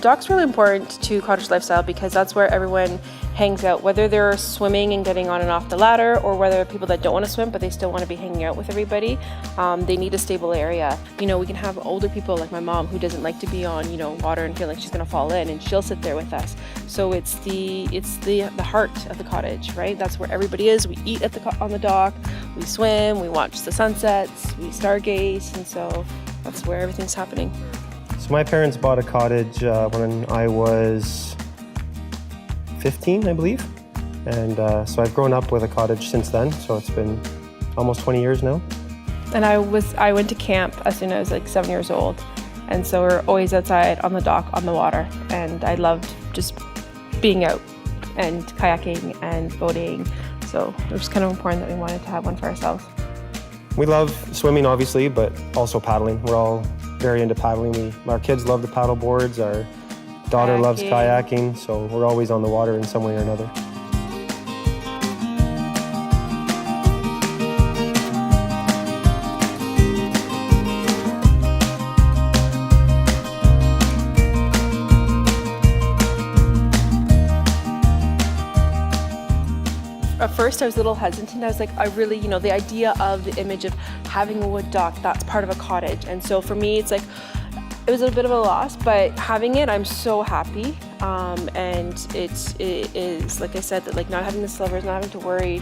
dock's really important to cottage lifestyle because that's where everyone hangs out, whether they're swimming and getting on and off the ladder, or whether people that don't want to swim but they still want to be hanging out with everybody. They need a stable area. You know, we can have older people like my mom who doesn't like to be on, you know, water and feel like she's going to fall in, and she'll sit there with us. So it's the heart of the cottage, right? That's where everybody is. We eat on the dock, we swim, we watch the sunsets, we stargaze, and so that's where everything's happening. So my parents bought a cottage when I was 15, I believe. And so I've grown up with a cottage since then. So it's been almost 20 years now. And I went to camp as soon as I was like 7 years old. And so we're always outside on the dock, on the water. And I loved just being out and kayaking and boating. So it was kind of important that we wanted to have one for ourselves. We love swimming, obviously, but also paddling. We're all very into paddling. Our kids love the paddle boards. Our daughter loves kayaking, so we're always on the water in some way or another. At first I was a little hesitant. I was like, I really, you know, the idea of the image of having a wood dock, that's part of a cottage. And so for me, it's like, it was a bit of a loss, but having it, I'm so happy. And it is, like I said, that like not having the slivers, not having to worry.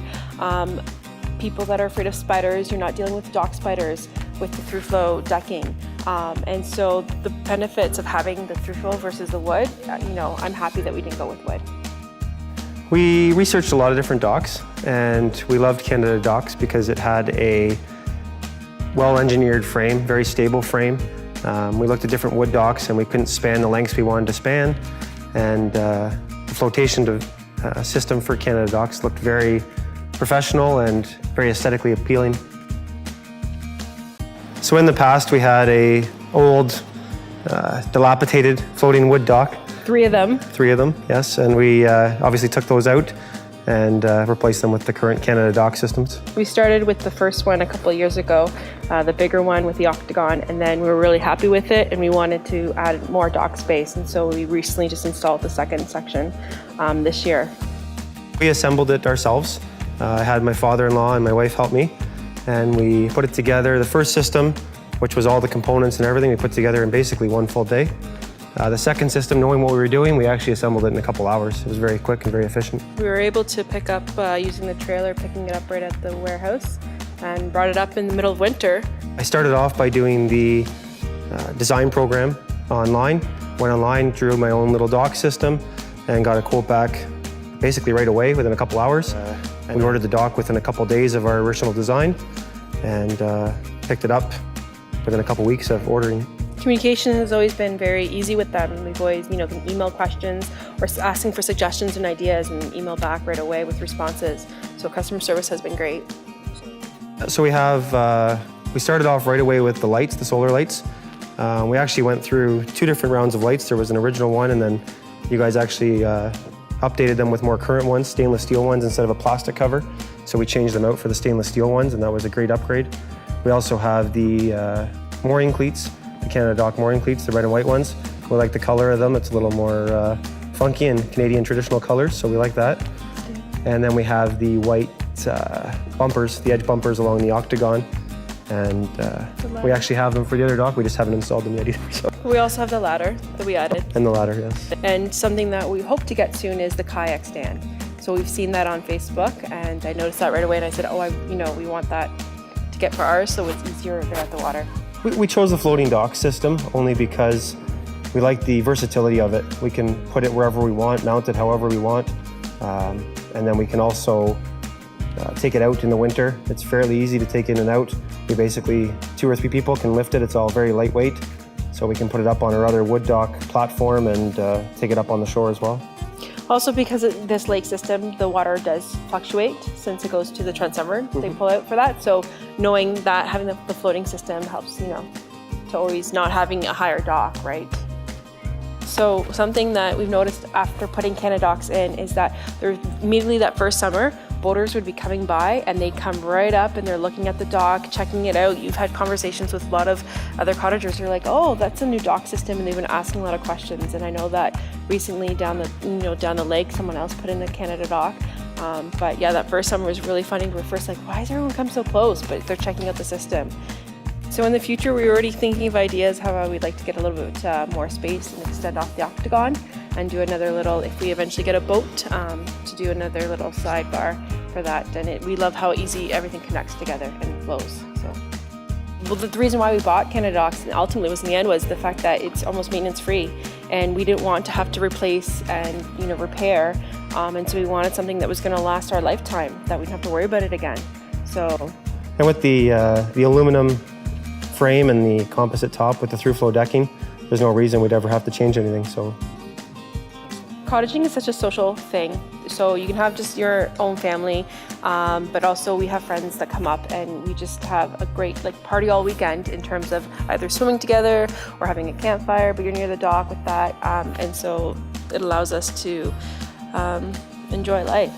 People that are afraid of spiders, you're not dealing with dock spiders with the through flow decking. And so the benefits of having the through flow versus the wood, you know, I'm happy that we didn't go with wood. We researched a lot of different docks, and we loved CanadaDocks because it had a well-engineered frame, very stable frame. We looked at different wood docks and we couldn't span the lengths we wanted to span. And the flotation system for CanadaDocks looked very professional and very aesthetically appealing. So in the past we had a old, dilapidated floating wood dock. Three of them, yes. And we obviously took those out and replaced them with the current CanadaDocks systems. We started with the first one a couple of years ago, the bigger one with the octagon, and then we were really happy with it and we wanted to add more dock space, and so we recently just installed the second section this year. We assembled it ourselves. I had my father-in-law and my wife help me, and we put it together. The first system, which was all the components and everything, we put together in basically one full day. The second system, knowing what we were doing, we actually assembled it in a couple hours. It was very quick and very efficient. We were able to pick up, using the trailer, picking it up right at the warehouse, and brought it up in the middle of winter. I started off by doing the design program online. Went online, drew my own little dock system, and got a quote back basically right away within a couple hours. We ordered the dock within a couple days of our original design, and picked it up within a couple weeks of ordering. Communication has always been very easy with them. We've always, you know, been email questions or asking for suggestions and ideas and email back right away with responses. So customer service has been great. So we started off right away with the lights, the solar lights. We actually went through 2 different rounds of lights. There was an original one, and then you guys actually updated them with more current ones, stainless steel ones instead of a plastic cover. So we changed them out for the stainless steel ones, and that was a great upgrade. We also have the mooring cleats, the CanadaDock mooring cleats, the red and white ones. We like the color of them. It's a little more funky and Canadian traditional colors, so we like that. And then we have the white bumpers, the edge bumpers along the octagon. And we actually have them for the other dock. We just haven't installed them yet either. So. We also have the ladder that we added. And the ladder, yes. And something that we hope to get soon is the kayak stand. So we've seen that on Facebook, and I noticed that right away, and I said, oh, we want that to get for ours, so it's easier there at the water. We chose the floating dock system only because we like the versatility of it. We can put it wherever we want, mount it however we want, and then we can also take it out in the winter. It's fairly easy to take in and out. We basically, 2 or 3 people can lift it. It's all very lightweight, so we can put it up on our other wood dock platform and take it up on the shore as well. Also, because of this lake system, the water does fluctuate since it goes to the transformer. They pull out for that. So knowing that, having the floating system helps, you know, to always not having a higher dock, right? So something that we've noticed after putting CanadaDocks in is that there's immediately that first summer, boaters would be coming by and they'd come right up and they're looking at the dock, checking it out. You've had conversations with a lot of other cottagers who are like, oh, that's a new dock system, and they've been asking a lot of questions. And I know that recently down the lake, someone else put in a CanadaDock. But yeah, that first summer was really funny. We're first like, why is everyone come so close? But they're checking out the system. So in the future, we're already thinking of ideas how we'd like to get a little bit more space and extend off the octagon and do another little, if we eventually get a boat, to do another little sidebar for that. And we love how easy everything connects together and flows. So, well, the reason why we bought CanadaDocks and ultimately was in the end was the fact that it's almost maintenance free, and we didn't want to have to replace and repair. And so we wanted something that was going to last our lifetime, that we didn't have to worry about it again. So, And with the aluminum frame and the composite top with the through-flow decking, there's no reason we'd ever have to change anything. So, cottaging is such a social thing. So you can have just your own family, but also we have friends that come up and we just have a great party all weekend in terms of either swimming together or having a campfire, but you're near the dock with that. And so it allows us to enjoy life.